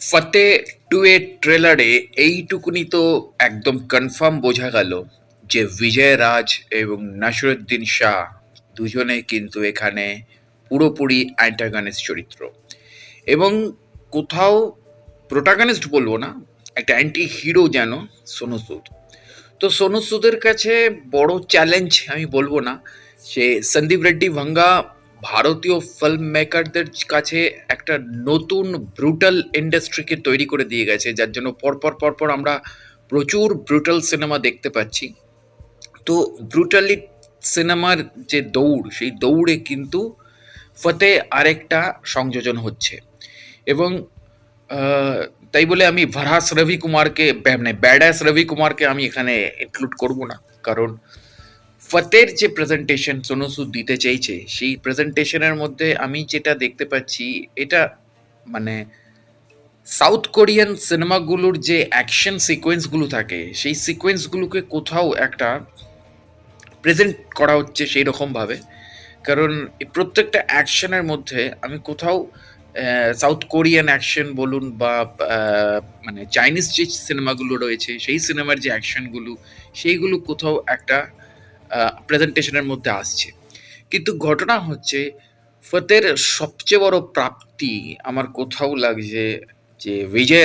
ফতে টু এর ট্রেলারে এইটুকুনি তো একদম কনফার্ম বোঝা গেল যে বিজয় রাজ এবং নাসিরুদ্দিন শাহ দুজনে কিন্তু এখানে পুরোপুরি অ্যান্টাগনিস্ট চরিত্র, এবং কোথাও প্রোটাগনিস্ট বলবো না, একটা অ্যান্টি হিরো যেন সোনু সুদ। তো সোনু সুদের কাছে বড় চ্যালেঞ্জ আমি বলবো না, সে সন্দীপ রেড্ডি ভাঙ্গা ভারতীয় ফিল্ম মেকারদের কাছে একটা নতুন ব্রুটাল ইন্ডাস্ট্রিকে তৈরি করে দিয়ে গেছে, যার জন্য পরপর পরপর আমরা প্রচুর ব্রুটাল সিনেমা দেখতে পাচ্ছি। তো ব্রুটালি সিনেমার যে দৌড়, সেই দৌড়ে কিন্তু ফতে আরেকটা সংযোজন হচ্ছে। এবং আহ, তাই বলে আমি ভারাস রবি কুমারকে মানে ব্যাডাস রবি কুমারকে আমি এখানে ইনক্লুড করব না, কারণ ফতের যে প্রেজেন্টেশন সোনু সুদ দিতে চাইছে সেই প্রেজেন্টেশনের মধ্যে আমি যেটা দেখতে পাচ্ছি, এটা মানে সাউথ কোরিয়ান সিনেমাগুলোর যে অ্যাকশন সিকোয়েন্সগুলো থাকে সেই সিকোয়েন্সগুলোকে কোথাও একটা প্রেজেন্ট করা হচ্ছে সেই রকমভাবে। কারণ এই প্রত্যেকটা অ্যাকশনের মধ্যে আমি কোথাও সাউথ কোরিয়ান অ্যাকশন বলুন বা মানে চাইনিজ যে সিনেমাগুলো রয়েছে সেই সিনেমার যে অ্যাকশনগুলো, সেইগুলো কোথাও একটা প্রেজেন্টেশনের মধ্যে আসছে। কিন্তু ঘটনা হচ্ছে ফতের সবচেয়ে বড় প্রাপ্তি আমার কোথাও লাগছে যে বিজয়